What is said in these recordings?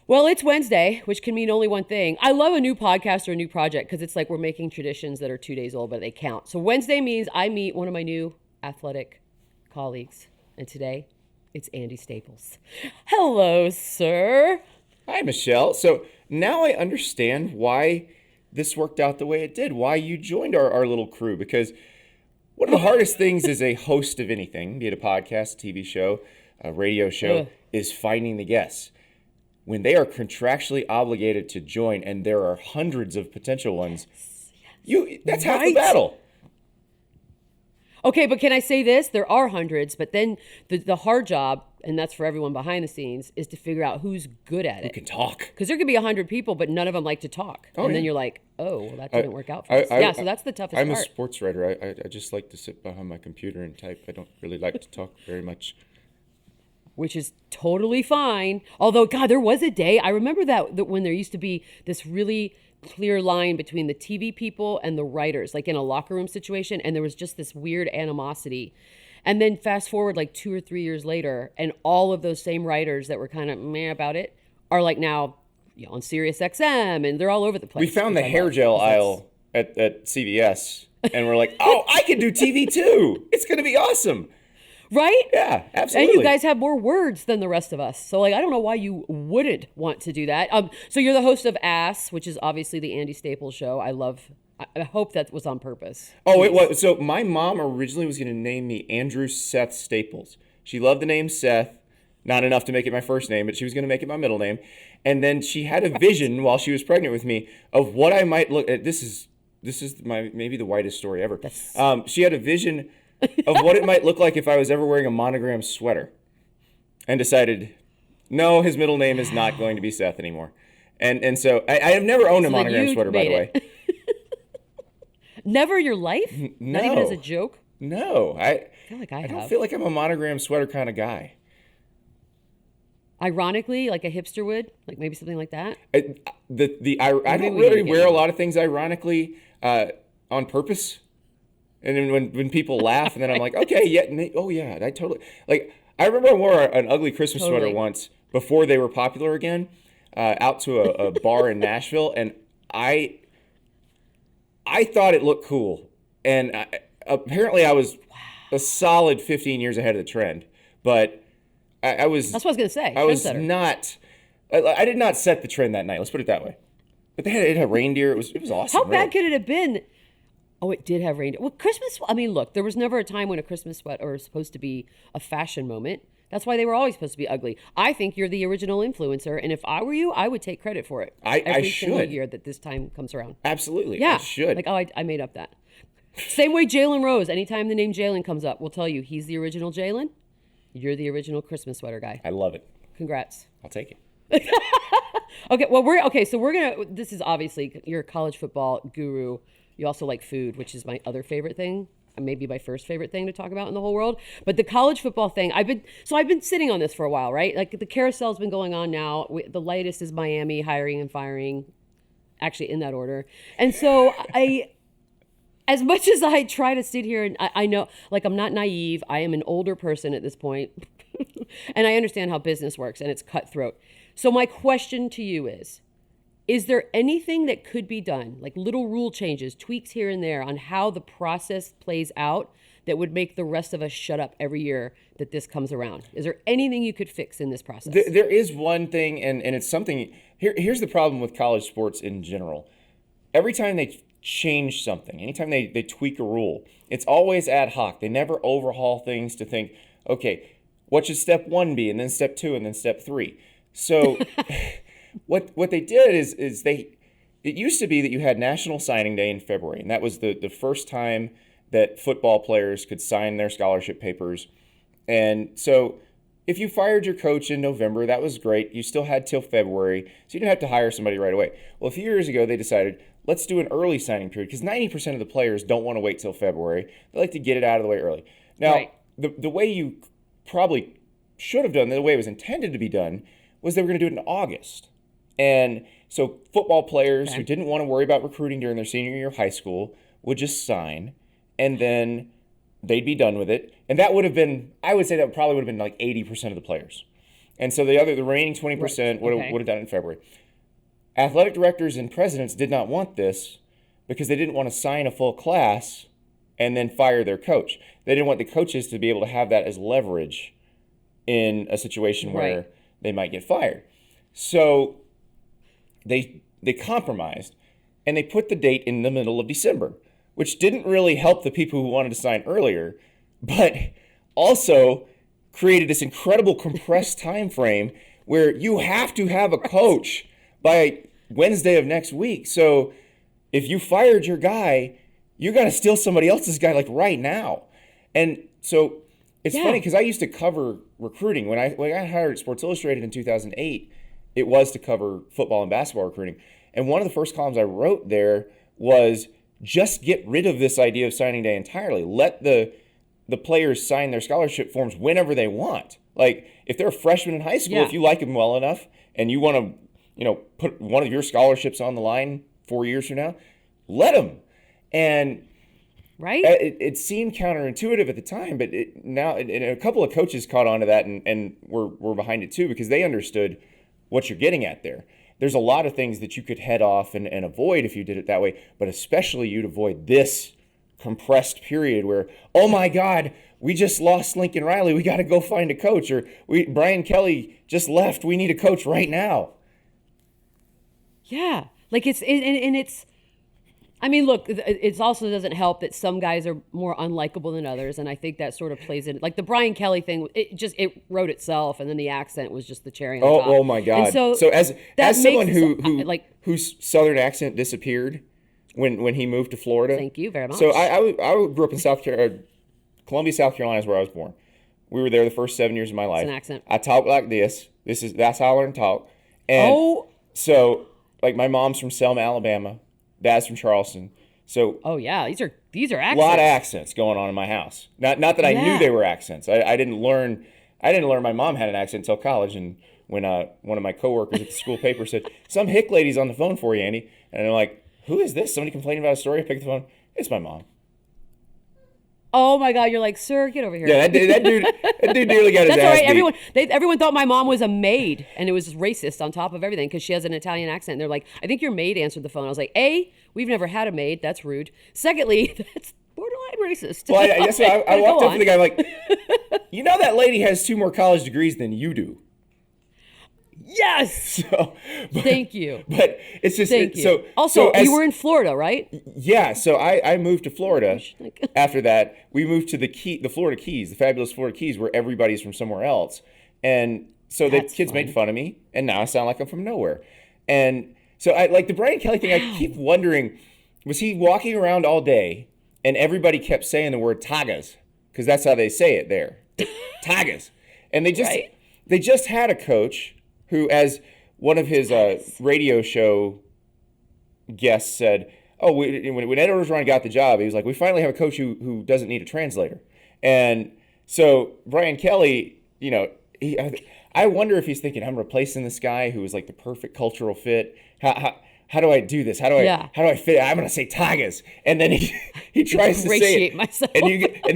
Well, it's Wednesday, which can mean only one thing. I love a new podcast or a new project because it's like we're making traditions that are 2 days old, but they count. So Wednesday means I meet one of my new athletic colleagues. And today, it's Andy Staples. Hello, sir. Hi, Michelle. So now I understand why this worked out the way it did, why you joined our little crew. Because one of the hardest things as a host of anything, be it a podcast, TV show, a radio show, is finding the guests. When they are contractually obligated to join and there are hundreds of potential ones, that's half the battle. Okay, but can I say this? There are hundreds, but then the hard job, and that's for everyone behind the scenes, is to figure out who's good at it. Who can talk. Because there could be 100 people, but none of them like to talk. Then you're like, oh, well, that didn't work out for us. So that's the toughest part. I'm a sports writer. I just like to sit behind my computer and type. I don't really like to talk very much. Which is totally fine. Although, God, there was a day, I remember that when there used to be this really clear line between the TV people and the writers, like in a locker room situation, and there was just this weird animosity. And then fast forward like 2 or 3 years later, and all of those same writers that were kind of meh about it are like now on Sirius XM, and they're all over the place. We found the hair gel aisle at CVS, and we're like, oh, I can do TV too. It's going to be awesome. Right? Yeah, absolutely. And you guys have more words than the rest of us. So, like, I don't know why you wouldn't want to do that. So you're the host of Ass, which is obviously the Andy Staples show. I hope that was on purpose. Oh, it was. So my mom originally was going to name me Andrew Seth Staples. She loved the name Seth, not enough to make it my first name, but she was going to make it my middle name. And then she had a vision while she was pregnant with me of what I might look at. This is my maybe the whitest story ever. She had a vision of what it might look like if I was ever wearing a monogram sweater, and decided, no, his middle name is not going to be Seth anymore. And so I have never owned a monogram sweater, by the way. Never in your life? No. Not even as a joke? No. I feel like I don't feel like I'm a monogram sweater kind of guy. Ironically, like a hipster would? Like maybe something like that? I don't really wear a lot of things ironically on purpose. And then when people laugh, and then I'm like, okay, yeah, I totally like. I remember I wore an ugly Christmas sweater once before they were popular again, out to a bar in Nashville, and I thought it looked cool, and apparently I was a solid 15 years ahead of the trend, but I was. That's what I was gonna say. I was not. I did not set the trend that night. Let's put it that way. But it had reindeer. It was awesome. How bad could it have been? Oh, it did have reindeer. Well, Christmas, I mean, look, there was never a time when a Christmas sweater was supposed to be a fashion moment. That's why they were always supposed to be ugly. I think you're the original influencer, and if I were you, I would take credit for it. Every single year that this time comes around. Absolutely. Yeah. I should. Like, oh, I made up that. Same way Jalen Rose. Anytime the name Jalen comes up, we'll tell you he's the original Jalen. You're the original Christmas sweater guy. I love it. Congrats. I'll take it. Okay, so we're going to, this is obviously, you're a college football guru. You also like food, which is my other favorite thing, maybe my first favorite thing to talk about in the whole world. But the college football thing, I've been sitting on this for a while, right? Like the carousel's been going on now. The latest is Miami hiring and firing, actually in that order. And so as much as I try to sit here and I know, like I'm not naive, I am an older person at this point, and I understand how business works and it's cutthroat. So my question to you is there anything that could be done, like little rule changes, tweaks here and there on how the process plays out that would make the rest of us shut up every year that this comes around? Is there anything you could fix in this process? There is one thing, and it's something, here's the problem with college sports in general. Every time they change something, anytime they tweak a rule, it's always ad hoc. They never overhaul things to think, okay, what should step 1 be, and then step 2, and then step 3. So... What they did is it used to be that you had National Signing Day in February, and that was the first time that football players could sign their scholarship papers. And so if you fired your coach in November, that was great. You still had till February, so you didn't have to hire somebody right away. Well, a few years ago, they decided, let's do an early signing period, because 90% of the players don't want to wait till February. They like to get it out of the way early. Now, right. the way you probably should have done, the way it was intended to be done, was they were going to do it in August. And so football players who didn't want to worry about recruiting during their senior year of high school would just sign, and then they'd be done with it. And that would have been, I would say that probably would have been like 80% of the players. And so the remaining 20% would have done it in February. Athletic directors and presidents did not want this because they didn't want to sign a full class and then fire their coach. They didn't want the coaches to be able to have that as leverage in a situation where they might get fired. So they compromised, and they put the date in the middle of December, which didn't really help the people who wanted to sign earlier, but also created this incredible compressed time frame where you have to have a coach by Wednesday of next week. So if you fired your guy, you got to steal somebody else's guy like right now. And so it's funny because I used to cover recruiting. When I got hired at Sports Illustrated in 2008, it was to cover football and basketball recruiting. And one of the first columns I wrote there was just get rid of this idea of signing day entirely. Let the players sign their scholarship forms whenever they want. Like if they're a freshman in high school, if you like them well enough and you want to, put one of your scholarships on the line 4 years from now, let them. And it seemed counterintuitive at the time, but now a couple of coaches caught on to that and were behind it too because they understood what you're getting at there. There's a lot of things that you could head off and avoid if you did it that way, but especially you'd avoid this compressed period where, oh my God, we just lost Lincoln Riley. We got to go find a coach. Or Brian Kelly just left. We need a coach right now. Yeah. Like it's I mean, look, it also doesn't help that some guys are more unlikable than others, and I think that sort of plays in. Like the Brian Kelly thing, it wrote itself, and then the accent was just the cherry on top. Oh my God! And so as someone whose Southern accent disappeared when he moved to Florida. Thank you very much. So I grew up in South Carolina. Columbia, South Carolina is where I was born. We were there the first 7 years of my life. It's an accent. I talk like this. That's how I learned to talk. And so like my mom's from Selma, Alabama. Dad's from Charleston. So these are accents. A lot of accents going on in my house. Not that I knew they were accents. I didn't learn my mom had an accent until college. And when one of my coworkers at the school paper said, "Some hick lady's on the phone for you, Andy," and I'm like, "Who is this? Somebody complaining about a story?" I pick the phone. It's my mom. Oh my God! You're like, sir, get over here. Yeah, that dude nearly got his That's ass all right. beat. Everyone thought my mom was a maid, and it was racist on top of everything because she has an Italian accent. And they're like, I think your maid answered the phone. I was like, A, we've never had a maid. That's rude. Secondly, that's borderline racist. Well, I guess I walked up to the guy like, that lady has 2 more college degrees than you do. Yes. Thank you. But it's just so. Also, you were in Florida, right? Yeah. So I moved to Florida. After that, we moved to the Florida Keys, the fabulous Florida Keys, where everybody's from somewhere else, and so the kids made fun of me, and now I sound like I'm from nowhere. And so I like the Brian Kelly thing. I keep wondering, was he walking around all day, and everybody kept saying the word tagas because that's how they say it there, tagas, and they just had a coach who, as one of his radio show guests said, when Ed Orgeron got the job, he was like, we finally have a coach who doesn't need a translator. And so Brian Kelly, I wonder if he's thinking, I'm replacing this guy who was like the perfect cultural fit. How do I do this? How do I fit? I'm going to say Tigers. And then he tries to say it. Myself. And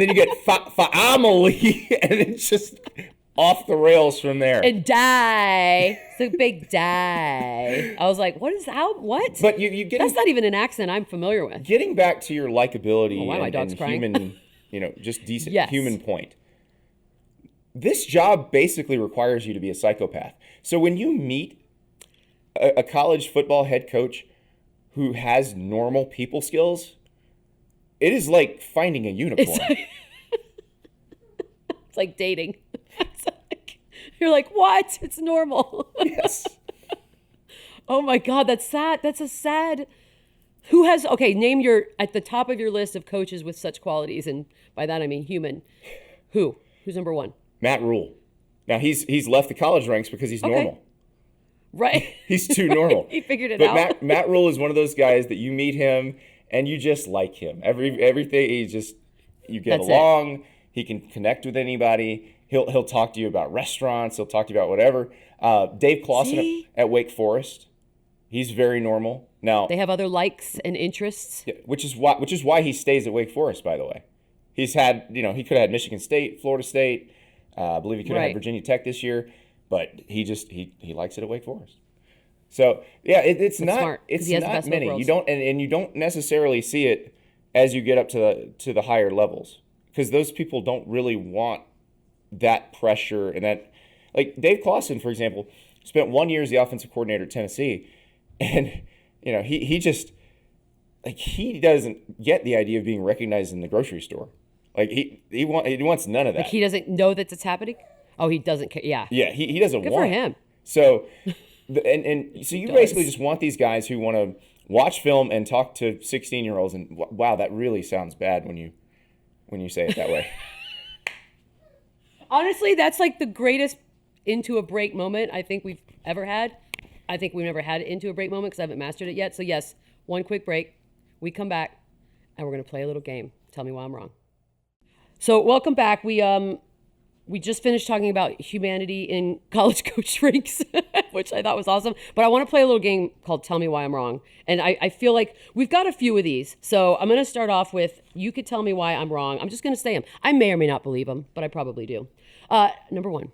then you get family, and it's just off the rails from there. And die. It's a big die. I was like, what? But you get that's not even an accent I'm familiar with. Getting back to your likability and crying? human, just decent human point. This job basically requires you to be a psychopath. So when you meet a college football head coach who has normal people skills, it is like finding a unicorn. It's like dating. You're like, what? It's normal. Yes. Oh my God, that's sad. That's a sad. Who has, name at the top of your list of coaches with such qualities, and by that I mean human. Who's number one? Matt Rule. Now he's left the college ranks because he's normal. Right. He's too normal. He figured it out. But Matt Rule is one of those guys that you meet him and you just like him. Everything you get along. He can connect with anybody. He'll talk to you about restaurants. He'll talk to you about whatever. Dave Clawson at Wake Forest, he's very normal. Now they have other likes and interests, which is why he stays at Wake Forest. By the way, he's had he could have had Michigan State, Florida State. I believe he could have had Virginia Tech this year, but he likes it at Wake Forest. So yeah, it's That's not smart, 'cause it's he has the not best of many. both You worlds. don't and you don't necessarily see it as you get up to the higher levels, because those people don't really want that pressure and that, like Dave Clawson, for example, spent 1 year as the offensive coordinator at Tennessee, and he just like he doesn't get the idea of being recognized in the grocery store. Like he wants none of that. Like he doesn't know that it's happening. Oh, he doesn't care. Yeah. Yeah, he doesn't Good want for him. So, and so you does. basically just want these guys who want to watch film and talk to 16-year-olds, and wow, that really sounds bad when you say it that way. Honestly, that's like the greatest into a break moment I think we've ever had. I think we've never had an into a break moment because I haven't mastered it yet. So yes, one quick break. We come back and we're gonna play a little game. Tell me why I'm wrong. So welcome back. We just finished talking about humanity in college coach ranks, which I thought was awesome. But I want to play a little game called Tell Me Why I'm Wrong. And I feel like we've got a few of these. So I'm going to start off with, you could tell me why I'm wrong. I'm just going to say them. I may or may not believe them, but I probably do. Number one,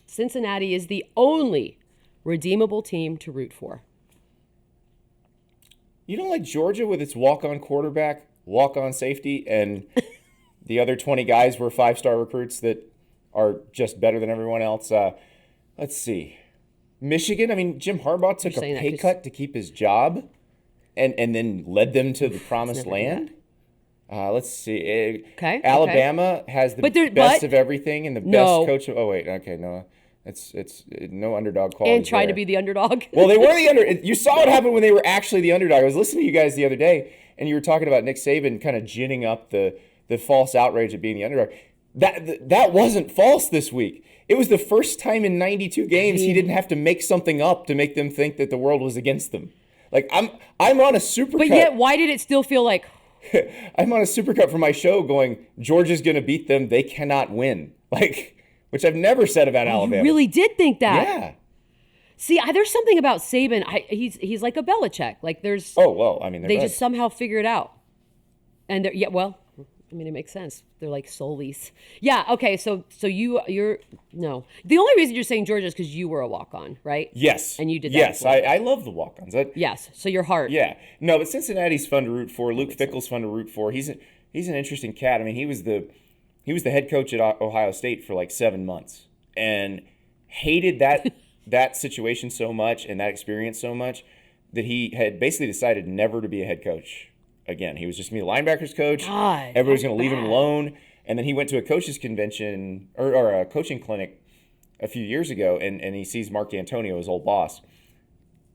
Cincinnati is the only redeemable team to root for. You don't like Georgia with its walk-on quarterback, walk-on safety, and the other 20 guys were 5-star recruits that are just better than everyone else. Let's see. Michigan, I mean, Jim Harbaugh took a pay cut to keep his job and then led them to the promised land. Let's see. Okay. Alabama has the best of everything and the best coach. Oh, wait. Okay, no. It's no underdog quality. And trying to be the underdog. Well, they were the You saw what happened when they were actually the underdog. I was listening to you guys the other day, and you were talking about Nick Saban kind of ginning up the false outrage of being the underdog. That wasn't false this week. It was the first time in 92 games he didn't have to make something up to make them think that the world was against them. Like I'm on a supercut. But yet, why did it still feel like I'm on a supercut for my show going, Georgia's going to beat them. They cannot win. Like, which I've never said about Alabama. You really did think that? Yeah. See, there's something about Saban. He's like a Belichick. Like there's. Oh well, I mean, they just somehow figure it out, and I mean, it makes sense. They're like soulies. Yeah. Okay. So you're no. The only reason you're saying Georgia is because you were a walk-on, right? Yes. And you did that. Yes. I love the walk-ons. Yes. So your heart. Yeah. No, but Cincinnati's fun to root for. Luke Fickell's fun to root for. He's an interesting cat. I mean, he was the head coach at Ohio State for like 7 months and hated that situation so much and that experience so much that he had basically decided never to be a head coach again. He was just going to be a linebackers coach. God, everybody's going to leave him alone. And then he went to a coaches convention or a coaching clinic a few years ago, and he sees Mark D'Antonio, his old boss.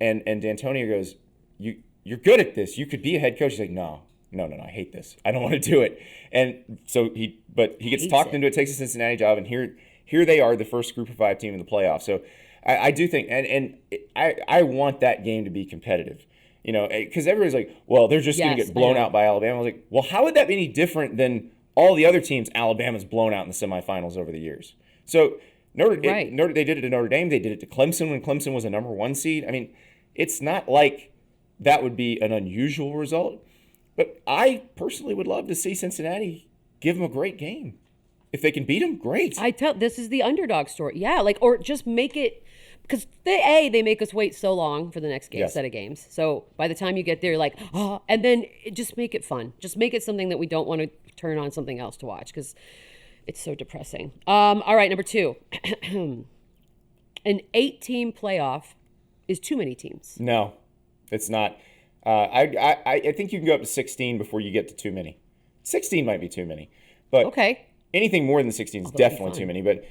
And D'Antonio goes, you're good at this. You could be a head coach. He's like, no, I hate this. I don't want to do it. And so he gets talked into it, takes a Cincinnati job, and here they are, the first Group of 5 team in the playoffs. So I do think, and I want that game to be competitive. You know, because everybody's like, well, they're just going to get blown out by Alabama. I was like, well, how would that be any different than all the other teams Alabama's blown out in the semifinals over the years? So they did it to Notre Dame. They did it to Clemson when Clemson was a number 1 seed. I mean, it's not like that would be an unusual result. But I personally would love to see Cincinnati give them a great game. If they can beat them, great. This is the underdog story. Yeah, or just make it. Because they make us wait so long for the next set of games. So by the time you get there, you're like, oh, and then just make it fun. Just make it something that we don't want to turn on something else to watch because it's so depressing. All right, number 2. An 8-team playoff is too many teams. No, it's not. I think you can go up to 16 before you get to too many. 16 might be too many. But anything more than 16 is definitely too many. But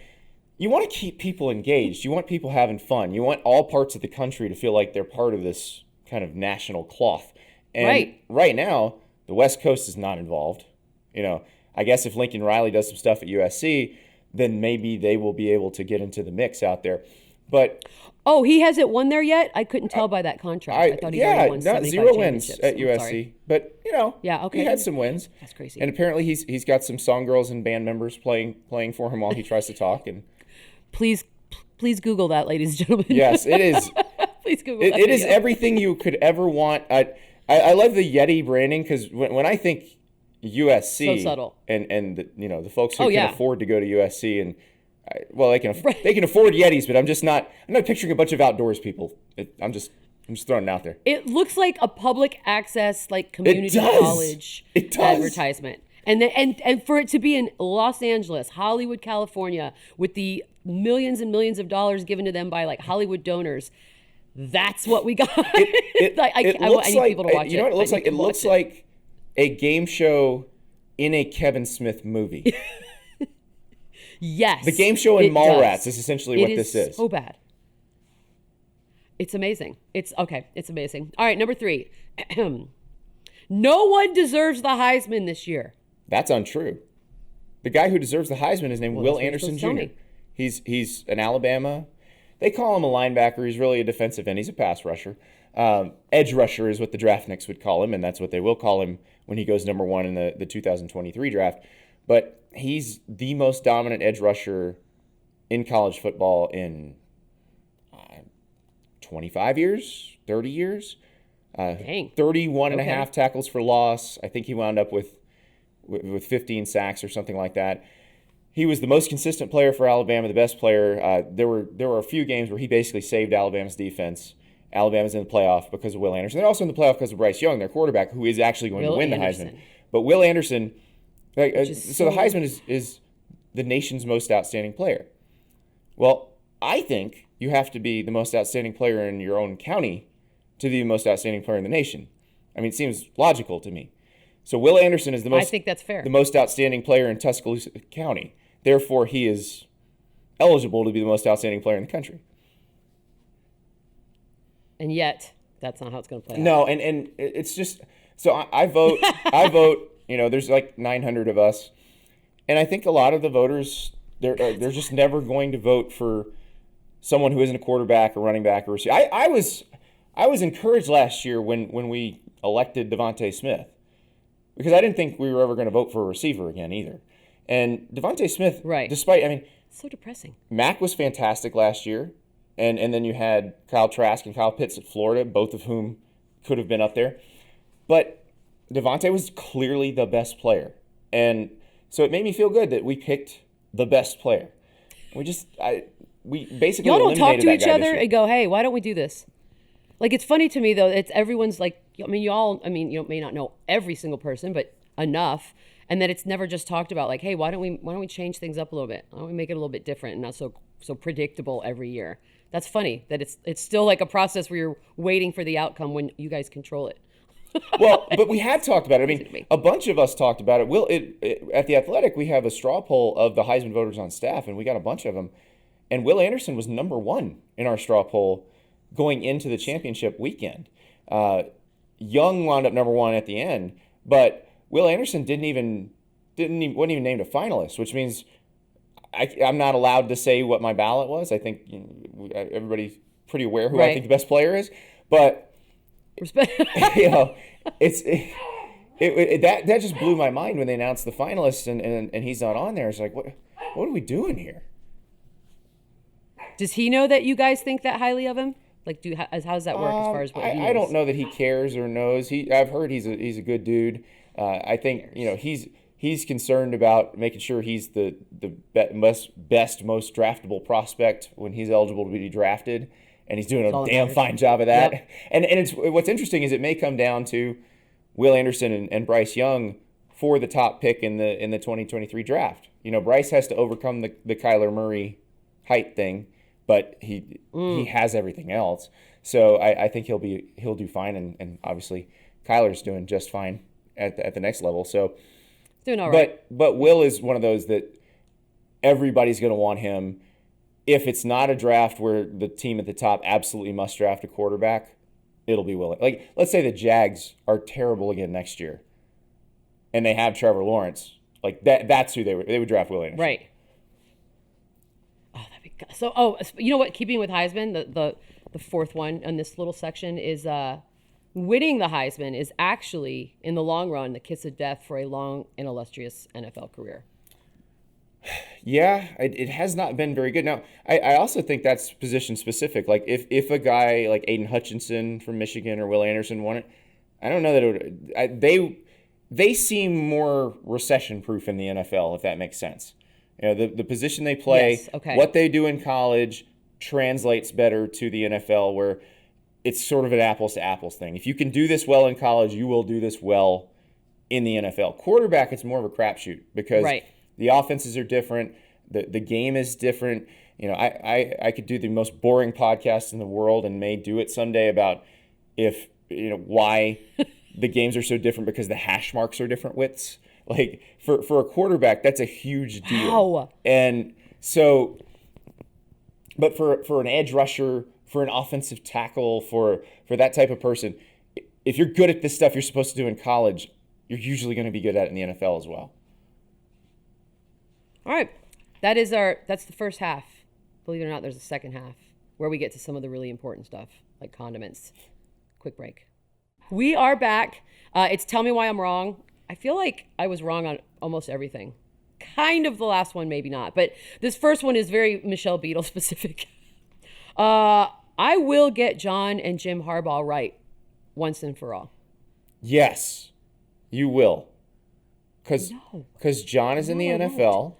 you want to keep people engaged. You want people having fun. You want all parts of the country to feel like they're part of this kind of national cloth. And right now, the West Coast is not involved. You know, I guess if Lincoln Riley does some stuff at USC, then maybe they will be able to get into the mix out there. But he hasn't won there yet? I couldn't tell by that contract. I thought he already won 75 0 wins championships. at USC. But, he had some wins. That's crazy. And apparently he's got some song girls and band members playing for him while he tries to talk. And Please Google that, ladies and gentlemen. Yes, it is. Please Google that. It is everything you could ever want. I love the Yeti branding because when I think USC, so subtle. and the folks who can afford to go to USC, and Well, they can afford Yetis, but I'm not picturing a bunch of outdoors people. I'm just throwing it out there. It looks like a public access, like community college advertisement. And for it to be in Los Angeles, Hollywood, California, with the millions and millions of dollars given to them by like Hollywood donors, that's what we got. I need people to watch it. You know what it looks like? It looks like a game show in a Kevin Smith movie. Yes. The game show in Mallrats is essentially what this is. So bad. It's amazing. It's amazing. All right, number 3. No one deserves the Heisman this year. That's untrue. The guy who deserves the Heisman is named Will Anderson Jr. He's an Alabama. They call him a linebacker. He's really a defensive end. He's a pass rusher. Edge rusher is what the draftniks would call him, and that's what they will call him when he goes number 1 in the 2023 draft. But he's the most dominant edge rusher in college football in 25 years, 30 years. Dang. 31 and a half tackles for loss. I think he wound up with 15 sacks or something like that. He was the most consistent player for Alabama, the best player. There were a few games where he basically saved Alabama's defense. Alabama's in the playoff because of Will Anderson. They're also in the playoff because of Bryce Young, their quarterback, who is actually going to win the Heisman. But Will Anderson, so the Heisman is the nation's most outstanding player. Well, I think you have to be the most outstanding player in your own county to be the most outstanding player in the nation. I mean, it seems logical to me. So Will Anderson is I think that's fair. The most outstanding player in Tuscaloosa County. Therefore, he is eligible to be the most outstanding player in the country. And yet, that's not how it's going to play out. No, and it's just so I vote. I vote. You know, there's like 900 of us, and I think a lot of the voters they're just never going to vote for someone who isn't a quarterback or running back or receiver. I was encouraged last year when we elected Devontae Smith because I didn't think we were ever going to vote for a receiver again either. And Devontae Smith, despite it's so depressing. Mac was fantastic last year. And then you had Kyle Trask and Kyle Pitts at Florida, both of whom could have been up there. But Devontae was clearly the best player. And so it made me feel good that we picked the best player. We basically y'all don't talk to each other and go, hey, why don't we do this? Like, it's funny to me, though. It's everyone's like, you may not know every single person, but enough. And that it's never just talked about like, hey, why don't we change things up a little bit? Why don't we make it a little bit different and not so predictable every year? That's funny that it's still like a process where you're waiting for the outcome when you guys control it. Well, but we had talked about it. I mean, a bunch of us talked about it. At The Athletic, we have a straw poll of the Heisman voters on staff, and we got a bunch of them. And Will Anderson was number 1 in our straw poll going into the championship weekend. Young wound up number 1 at the end, but Will Anderson wasn't even named a finalist, which means I'm not allowed to say what my ballot was. I think everybody's pretty aware who I think the best player is, but respect. That just blew my mind when they announced the finalists and he's not on there. It's like what are we doing here? Does he know that you guys think that highly of him? Like, how does that work as far as what he knows? I don't know that he cares or knows. I've heard he's a good dude. I think he's concerned about making sure he's the best, most draftable prospect when he's eligible to be drafted, and he's doing a damn fine job of that. Yep. And it's what's interesting is it may come down to Will Anderson and Bryce Young for the top pick in the 2023 draft. You know, Bryce has to overcome the Kyler Murray height thing, but he has everything else. So I think he'll do fine, and obviously Kyler's doing just fine at the next level. So. Doing all right. But Will is one of those that everybody's going to want him. If it's not a draft where the team at the top absolutely must draft a quarterback, it'll be Will. Like, let's say the Jags are terrible again next year, and they have Trevor Lawrence. Like that's who they would draft Will Anderson. Right. Oh, that'd be so. Oh, you know what? Keeping with Heisman, the fourth one on this little section is winning the Heisman is actually, in the long run, the kiss of death for a long and illustrious NFL career. Yeah, it has not been very good. Now, I also think that's position specific. Like, if a guy like Aiden Hutchinson from Michigan or Will Anderson won it, I don't know that it would. They seem more recession-proof in the NFL, if that makes sense. You know, the position they play, Yes, okay. what they do in college translates better to the NFL, where it's sort of an apples to apples thing. If you can do this well in college, you will do this well in the NFL. Quarterback, it's more of a crapshoot because Right. the offenses are different. The game is different. You know, I could do the most boring podcast in the world and may do it someday about if, you know, why the games are so different because the hash marks are different widths. Like for a quarterback, that's a huge deal. Wow. And so, but for an edge rusher, for an offensive tackle, for that type of person, if you're good at this stuff you're supposed to do in college, you're usually going to be good at it in the NFL as well. All right. That's the first half. Believe it or not, there's a second half where we get to some of the really important stuff, like condiments. Quick break. We are back. It's Tell Me Why I'm Wrong. I feel like I was wrong on almost everything. Kind of the last one, maybe not. But this first one is very Michelle Beadle specific. I will get John and Jim Harbaugh right once and for all. Yes, you will. Because John is in the NFL,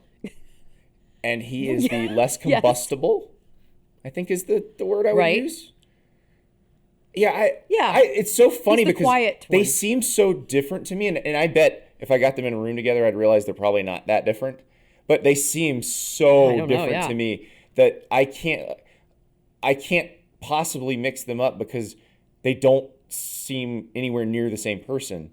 and he is the less combustible, I think is the word I would use. Yeah, it's so funny He's the because quiet they one. seem so different to me, and I bet if I got them in a room together, I'd realize they're probably not that different. But they seem so different to me that I can't possibly mix them up because they don't seem anywhere near the same person.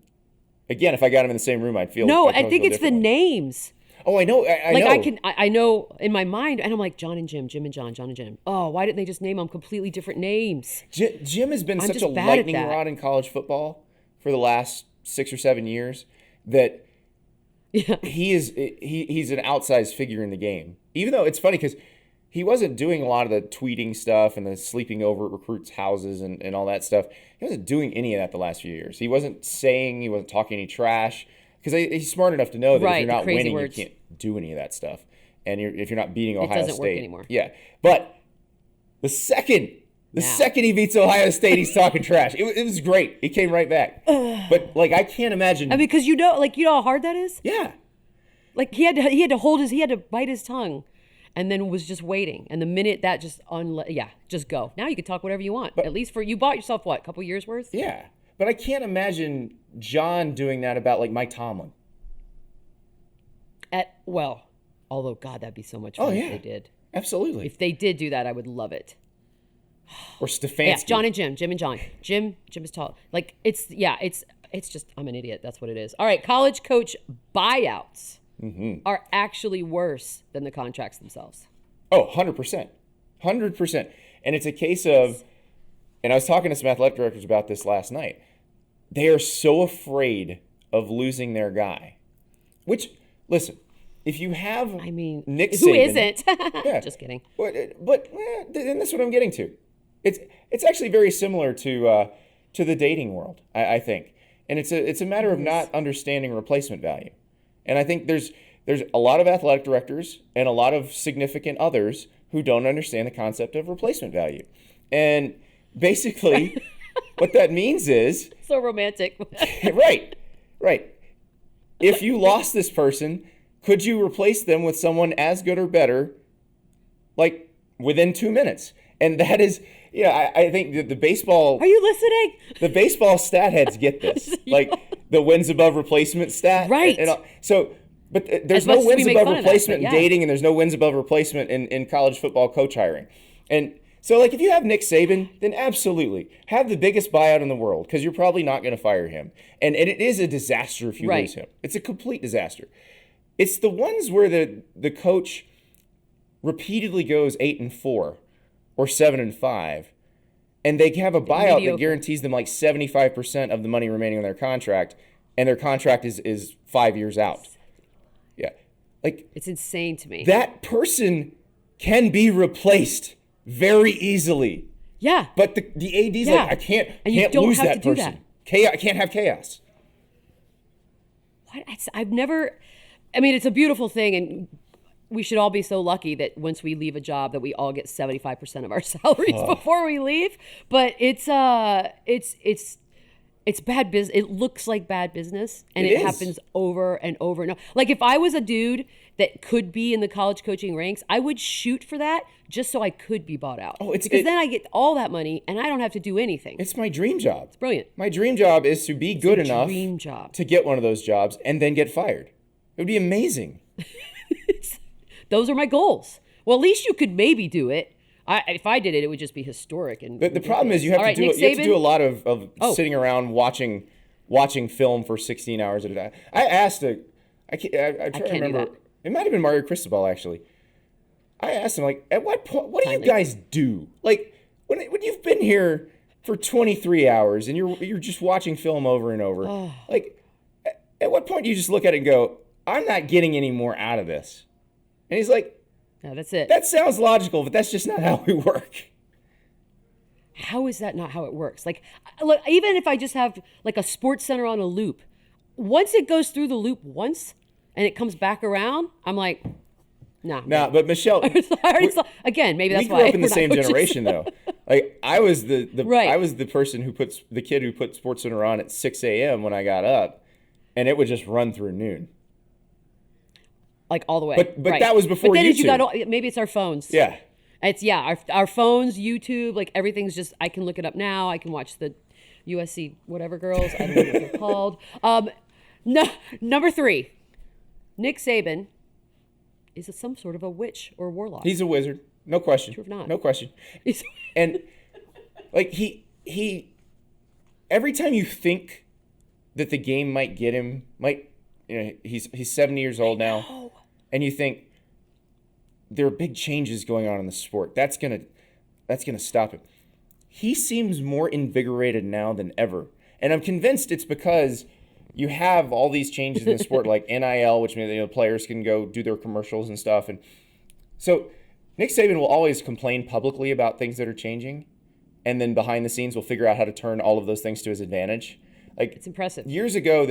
Again, if I got them in the same room, I'd feel I think it's the names. Oh, I know. I know. I know in my mind, and I'm like John and Jim, Jim and John, John and Jim. Oh, why didn't they just name them completely different names? Jim has been such just a bad at lightning that. rod in college football for the last 6 or 7 years that he's an outsized figure in the game. Even though it's funny because he wasn't doing a lot of the tweeting stuff and the sleeping over at recruits' houses and all that stuff. He wasn't doing any of that the last few years. He wasn't talking any trash. Because he's smart enough to know that if you're not winning, you can't do any of that stuff. And if you're not beating Ohio State. It doesn't work anymore. Yeah. But the second he beats Ohio State, he's talking trash. It was great. He came right back. But, like, I can't imagine. I mean, because you know how hard that is? Yeah. Like, he had to bite his tongue and then was just waiting. And the minute that just just go. Now you can talk whatever you want. At least you bought yourself, what, a couple years worth? Yeah. But I can't imagine John doing that about, like, Mike Tomlin. Although, God, that'd be so much fun if they did. Absolutely. If they did do that, I would love it. Or Stefanski. Yeah, John and Jim and John. Jim is tall. Like, it's just, I'm an idiot. That's what it is. All right, college coach buyouts are actually worse than the contracts themselves. Oh, 100%. 100%. And it's a case of, and I was talking to some athletic directors about this last night, they are so afraid of losing their guy. Which, listen, if you have Nick Saban... who isn't? Yeah, just kidding. But and that's what I'm getting to. It's actually very similar to the dating world, I think. And it's a matter of not understanding replacement value. And I think there's a lot of athletic directors and a lot of significant others who don't understand the concept of replacement value. And basically, what that means is... So romantic. Right. If you lost this person, could you replace them with someone as good or better, like, within 2 minutes? And that is... Yeah, I think the baseball... Are you listening? The baseball stat heads get this. Like, the wins above replacement stat. Right. But there's no wins above replacement in yeah. dating, and there's no wins above replacement in college football coach hiring. And so, like, if you have Nick Saban, then absolutely. Have the biggest buyout in the world, because you're probably not going to fire him. And it is a disaster if you lose him. It's a complete disaster. It's the ones where the coach repeatedly goes 8-4 or 7-5, and they have a buyout that guarantees them like 75% of the money remaining on their contract, and their contract is 5 years out. Yeah. Like, it's insane to me. That person can be replaced very easily. Yeah. But the AD's like, I can't lose that person. I can't have chaos. What? I've never... I mean, it's a beautiful thing, and we should all be so lucky that once we leave a job that we all get 75% of our salaries before we leave. But it's bad business. It looks like bad business, and it happens over and over and over. Like, if I was a dude that could be in the college coaching ranks, I would shoot for that just so I could be bought out. Oh, because then I get all that money and I don't have to do anything. It's my dream job. It's brilliant. My dream job is to be good enough to get one of those jobs and then get fired. It would be amazing. Those are my goals. Well, at least you could maybe do it. If I did it, it would just be historic. And the problem is you have to do a lot of sitting around watching film for 16 hours at a time. I asked I try to remember. It might have been Mario Cristobal, actually. I asked him, like, at what point, what do you guys do? Like, when you've been here for 23 hours and you're just watching film over and over, like, at what point do you just look at it and go, I'm not getting any more out of this? And he's like, no, that's it. That sounds logical, but that's just not how we work. How is that not how it works? Like, look, even if I just have like a Sports Center on a loop, once it goes through the loop once and it comes back around, I'm like, nah. But Michelle, again, maybe that's why we grew up in the same generation, though. Like, I was the right. I was the person the kid who put Sports Center on at 6 a.m. when I got up, and it would just run through noon. Like all the way. But right. that was before then YouTube. Maybe it's our phones. Yeah. It's our phones, YouTube, like everything's just, I can look it up now. I can watch the USC whatever girls. I don't know what they're called. Number 3, Nick Saban is some sort of a witch or warlock. He's a wizard. No question. True or not. No question. And like he every time you think that the game might get him, he's 70 years old now. And you think there are big changes going on in the sport. That's gonna stop him. He seems more invigorated now than ever. And I'm convinced it's because you have all these changes in the sport, like NIL, which means players can go do their commercials and stuff. And so Nick Saban will always complain publicly about things that are changing, and then behind the scenes will figure out how to turn all of those things to his advantage. Like, it's impressive. Years ago,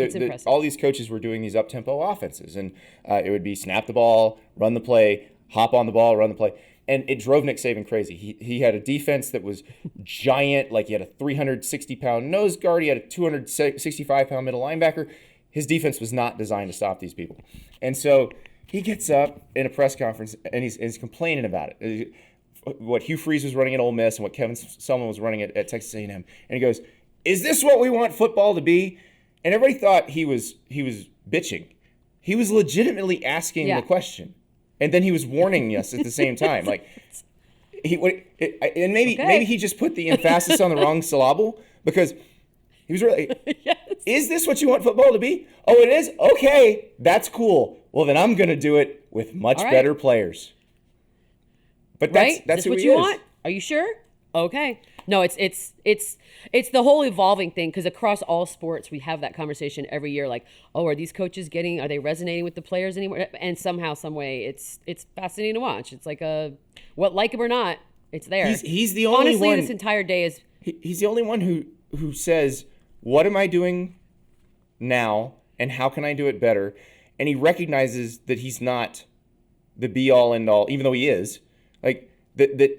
all these coaches were doing these up-tempo offenses, and it would be snap the ball, run the play, hop on the ball, run the play. And it drove Nick Saban crazy. He had a defense that was giant. Like, he had a 360-pound nose guard. He had a 265-pound middle linebacker. His defense was not designed to stop these people. And so he gets up in a press conference, and he's complaining about it. What Hugh Freeze was running at Ole Miss and what Kevin Sumlin was running at Texas A&M. And he goes, is this what we want football to be? And everybody thought he was bitching. He was legitimately asking the question. And then he was warning us at the same time. Like, maybe he just put the emphasis on the wrong syllable, because he was really, yes. Is this what you want football to be? Oh, it is? Okay, that's cool. Well, then I'm going to do it with much better players. But that's who what he you is. Want? Are you sure? Okay. No, it's the whole evolving thing, because across all sports we have that conversation every year, like, oh, are these coaches are they resonating with the players anymore? And somehow, some way, it's fascinating to watch. It's like like him or not, it's there. He's the only honestly one. This entire day is. He's the only one who says, what am I doing now, and how can I do it better? And he recognizes that he's not the be all end all, even though he is. Like that.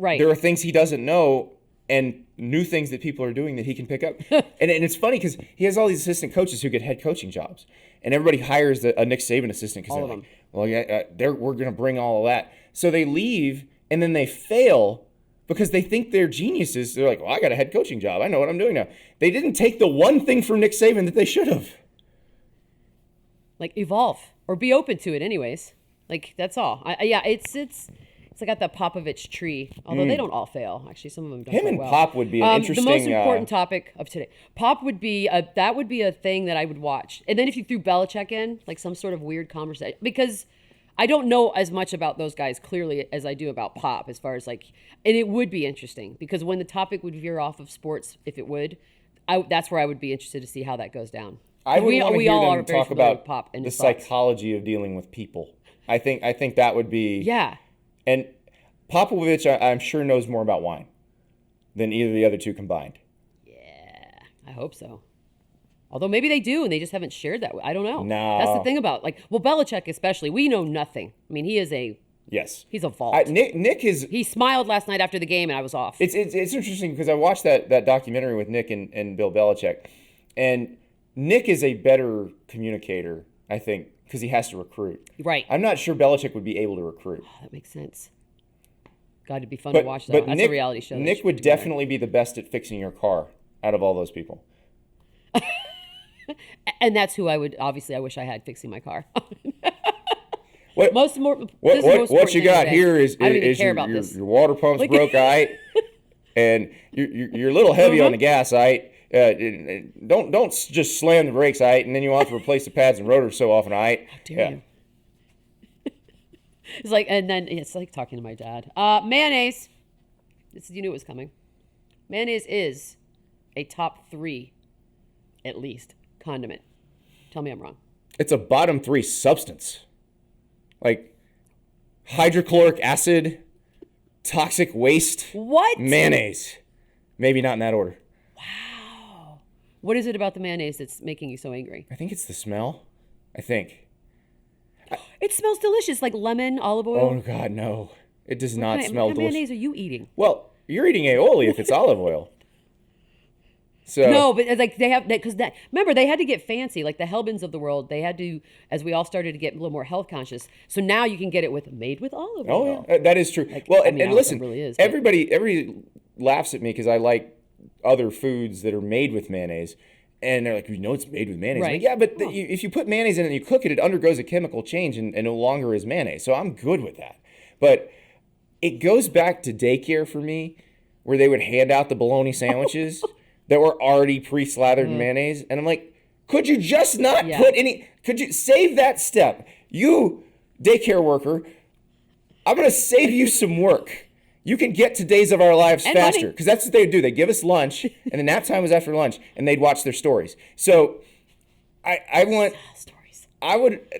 Right. There are things he doesn't know and new things that people are doing that he can pick up. and it's funny because he has all these assistant coaches who get head coaching jobs. And everybody hires a Nick Saban assistant because they're like, well, yeah, we're going to bring all of that. So they leave, and then they fail because they think they're geniuses. They're like, well, I got a head coaching job. I know what I'm doing now. They didn't take the one thing from Nick Saban that they should have. Like, evolve or be open to it anyways. Like, that's all. It's like at the Popovich tree, although they don't all fail. Actually, some of them don't. Him and well. Pop would be an interesting. The most important topic of today. Pop would be a thing that I would watch. And then if you threw Belichick in, like some sort of weird conversation, because I don't know as much about those guys clearly as I do about Pop, as far as like, and it would be interesting because when the topic would veer off of sports, if it would, that's where I would be interested to see how that goes down. I would want to hear them talk about Pop and the psychology of dealing with people. I think that would be And Popovich, I'm sure, knows more about wine than either of the other two combined. Yeah, I hope so. Although maybe they do, and they just haven't shared that. I don't know. No. That's the thing about, Belichick especially. We know nothing. I mean, he is he's a vault. Nick is... He smiled last night after the game, and I was off. It's interesting because I watched that documentary with Nick and Bill Belichick, and Nick is a better communicator, I think, because he has to recruit. Right. I'm not sure Belichick would be able to recruit. Oh, that makes sense. God, it'd be fun to watch, though. But That's Nick, a reality show. Nick would definitely be the best at fixing your car out of all those people. And that's who I would, obviously, I wish I had fixing my car. What you got here is your water pump's broke, all right? And you're a little heavy on the gas, all right? Don't just slam the brakes, all right? And then you want to replace the pads and rotors so often, all right? How dare you? It's like, and then it's like talking to my dad. Mayonnaise. You knew it was coming. Mayonnaise is a top 3, at least, condiment. Tell me I'm wrong. It's a bottom 3 substance. Like hydrochloric acid, toxic waste. What? Mayonnaise. Maybe not in that order. Wow. What is it about the mayonnaise that's making you so angry? I think it's the smell. I think. It smells delicious, like lemon, olive oil. Oh, God, no. It does not smell delicious. What kind of mayonnaise are you eating? Well, you're eating aioli if it's olive oil. So no, but like they have that because that. Remember, they had to get fancy, like the Hellmans of the world. They had to, as we all started to get a little more health conscious. So now you can get it made with olive oil. Oh, yeah, that is true. Like, well, I mean, and listen, really is, everybody laughs at me because I like other foods that are made with mayonnaise. And they're like, it's made with mayonnaise. Right. Like, yeah, but if you put mayonnaise in it and you cook it, it undergoes a chemical change and no longer is mayonnaise. So I'm good with that. But it goes back to daycare for me, where they would hand out the bologna sandwiches that were already pre-slathered in mayonnaise. And I'm like, could you just not put could you save that step? You, daycare worker, I'm going to save you some work. You can get to Days of Our Lives and faster, because that's what they would do. They'd give us lunch, and the nap time was after lunch, and they'd watch their stories. So I want stories.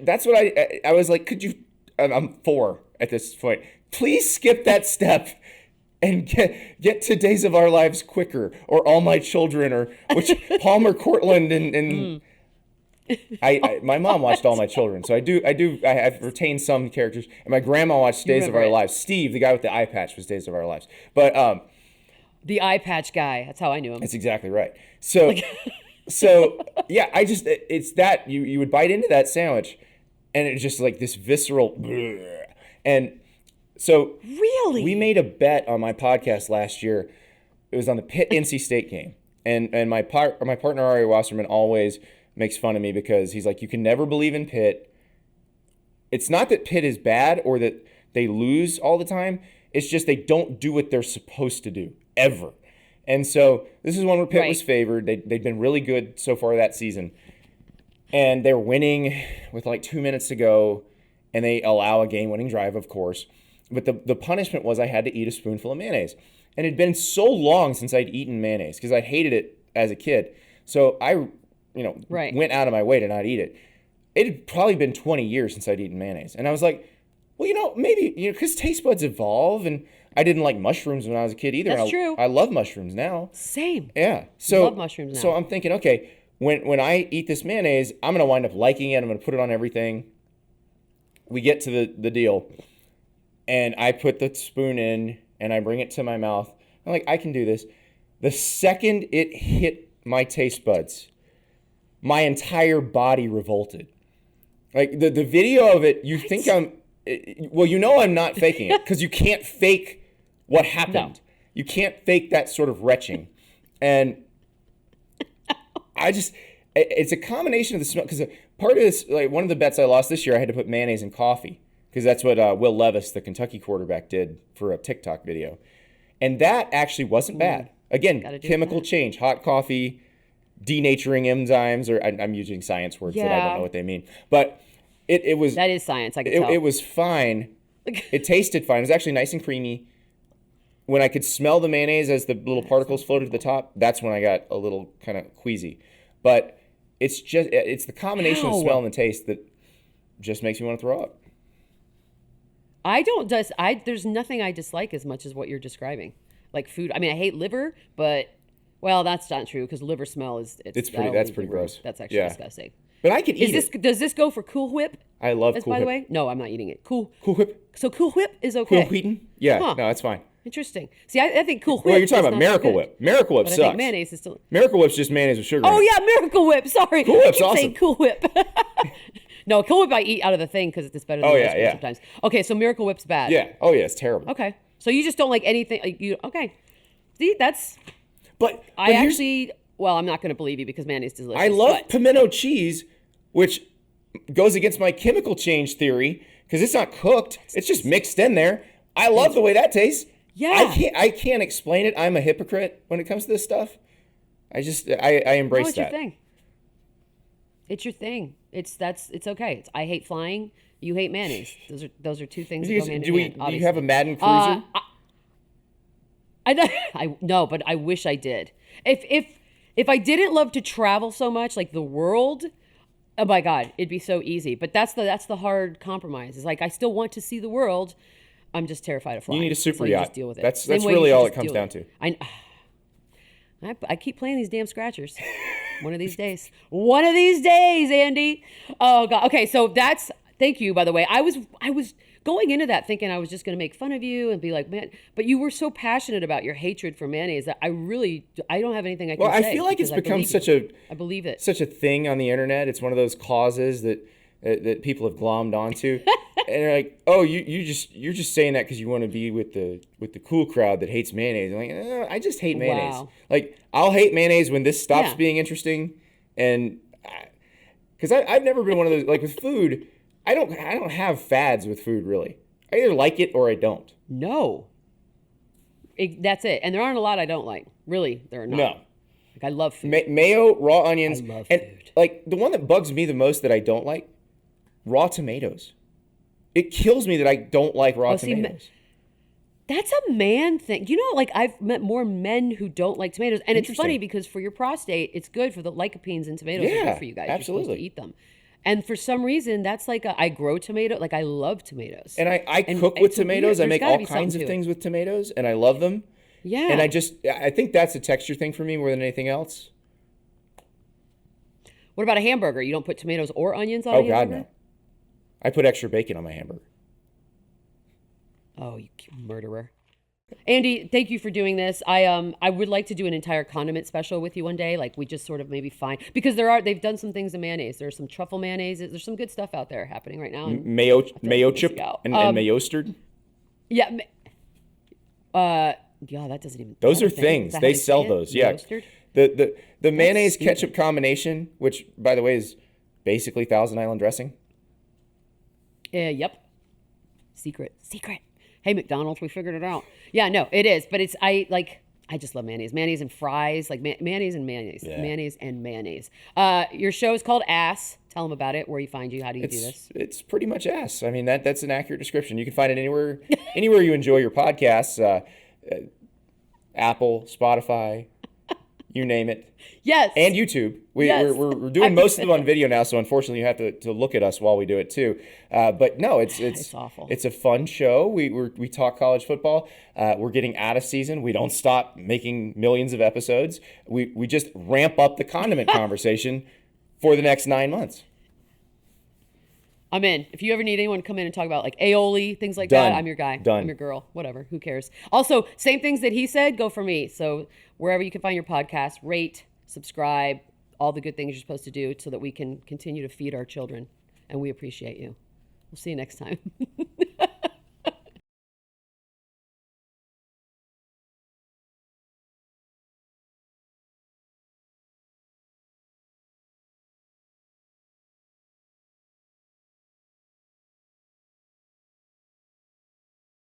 That's what I was like, could you, I'm 4 at this point. Please skip that step and get to Days of Our Lives quicker, or All My Children, or which Palmer Cortland and my mom watched All My Children, so I've retained some characters, and my grandma watched Days of Our Lives. Steve, the guy with the eye patch, was Days of Our Lives. But the eye patch guy, that's how I knew him. That's exactly right. So yeah, it's that you would bite into that sandwich, and it's just like this visceral, and so really, we made a bet on my podcast last year. It was on the Pitt NC State game, and my partner Ari Wasserman always makes fun of me because he's like, you can never believe in Pitt. It's not that Pitt is bad or that they lose all the time. It's just they don't do what they're supposed to do, ever. And so this is one where Pitt was favored. They'd been really good so far that season. And they're winning with like 2 minutes to go, and they allow a game-winning drive, of course. But the punishment was I had to eat a spoonful of mayonnaise. And it had been so long since I'd eaten mayonnaise because I hated it as a kid. So I went out of my way to not eat it. It had probably been 20 years since I'd eaten mayonnaise. And I was like, well, maybe, because taste buds evolve, and I didn't like mushrooms when I was a kid either. That's true. I love mushrooms now. Same. Yeah. So love mushrooms now. So I'm thinking, okay, when I eat this mayonnaise, I'm going to wind up liking it. I'm going to put it on everything. We get to the deal, and I put the spoon in, and I bring it to my mouth. I'm like, I can do this. The second it hit my taste buds, my entire body revolted. Like the video of it, you think I'm not faking it, because you can't fake what happened. No. You can't fake that sort of retching. And it's a combination of the smell, because part of this, like one of the bets I lost this year, I had to put mayonnaise in coffee, because that's what Will Levis, the Kentucky quarterback, did for a TikTok video. And that actually wasn't bad. Again, chemical change, hot coffee, denaturing enzymes, or I'm using science words that I don't know what they mean. But it was... That is science, I can tell. It was fine. It tasted fine. It was actually nice and creamy. When I could smell the mayonnaise as the little particles floated to the top, that's when I got a little kind of queasy. But it's the combination of smell and the taste that just makes me want to throw up. There's nothing I dislike as much as what you're describing. Like food. I mean, I hate liver, but, well, that's not true, because liver smell that's pretty gross. That's actually disgusting. But I could eat it. Does this go for Cool Whip? I love Cool Whip. By the way? No, I'm not eating it. Cool Whip. So Cool Whip is okay. Cool Wheaton? Yeah, no, that's fine. Interesting. See, I think Cool Whip. Well, you're talking about Miracle Whip. Miracle Whip sucks. I think mayonnaise is still. Miracle Whip's just mayonnaise with sugar. Oh yeah, Miracle Whip. Sorry. Cool Whip's awesome. Saying Cool Whip. No, Cool Whip I eat out of the thing because it's better than the ice cream sometimes. Okay, so Miracle Whip's bad. Yeah. Oh yeah, it's terrible. Okay, so you just don't like anything. Like you okay? See, that's. But I actually. Well, I'm not going to believe you because mayonnaise is delicious. I love pimento cheese, which goes against my chemical change theory because it's not cooked; it's just mixed in there. I love the way that tastes. Yeah. I can't explain it. I'm a hypocrite when it comes to this stuff. I embrace it's that. Your thing. It's your thing. It's okay. I hate flying. You hate mayonnaise. Those are two things that go hand in hand. Do you have a Madden Cruiser? No, but I wish I did. If I didn't love to travel so much, like the world, oh my God, it'd be so easy. But that's the hard compromise. It's like I still want to see the world. I'm just terrified of flying. You need a super so yacht. Just deal with it. That's really all it comes down to. I keep playing these damn scratchers. One of these days. One of these days, Andy. Oh God. Okay, so thank you, by the way. I was going into that thinking I was just going to make fun of you and be like, man, but you were so passionate about your hatred for mayonnaise that I don't have anything I can say. Well, I feel like it's become I believe it. Such a thing on the internet. It's one of those causes that people have glommed onto. And they're like, oh, you're just saying that because you want to be with the cool crowd that hates mayonnaise. I'm like, I just hate mayonnaise. Wow. Like, I'll hate mayonnaise when this stops being interesting, and because I've never been one of those, like with food. I don't have fads with food really. I either like it or I don't. No. That's it. And there aren't a lot I don't like. Really, there are not. No. Like I love food. Mayo, raw onions, I love and food. like the one that bugs me the most that I don't like, raw tomatoes. It kills me that I don't like raw tomatoes. That's a man thing. You know, like I've met more men who don't like tomatoes. And it's funny because for your prostate, it's good for the lycopenes and tomatoes are good for you guys. Absolutely. You're supposed to eat them. And for some reason, that's like I grow tomato. Like I love tomatoes. And I cook with tomatoes. I make all kinds of things with tomatoes and I love them. Yeah. And I think that's a texture thing for me more than anything else. What about a hamburger? You don't put tomatoes or onions on a hamburger? Oh, God, no. I put extra bacon on my hamburger. Oh, you murderer. Andy, thank you for doing this. I would like to do an entire condiment special with you one day. Like we just sort of maybe find, because they've done some things in mayonnaise. There's some truffle mayonnaise. There's some good stuff out there happening right now. Mayo chip and mayostard. Yeah. Yeah, that doesn't even. Those are things. They sell those. Yeah. Mayostard? The mayonnaise ketchup combination, which by the way is basically Thousand Island dressing. Yep. Secret. Hey, McDonald's, we figured it out. Yeah, no, it is. But I just love mayonnaise. Mayonnaise and fries, like mayonnaise and mayonnaise. Yeah. Mayonnaise and mayonnaise. Your show is called Ass. Tell them about it, where you find you. How do you do this? It's pretty much ass. I mean, that's an accurate description. You can find it anywhere you enjoy your podcasts. Apple, Spotify, you name it. Yes. And YouTube. We're doing most of them on video now, so unfortunately you have to look at us while we do it too. But no, it's awful. It's a fun show. We talk college football. We're getting out of season. We don't stop making millions of episodes. We just ramp up the condiment conversation for the next 9 months. I'm in. If you ever need anyone to come in and talk about like aioli, things like Done. that, I'm your guy. Done. I'm your girl. Whatever. Who cares? Also, same things that he said, go for me. So wherever you can find your podcast, rate, subscribe, all the good things you're supposed to do so that we can continue to feed our children. And we appreciate you. We'll see you next time.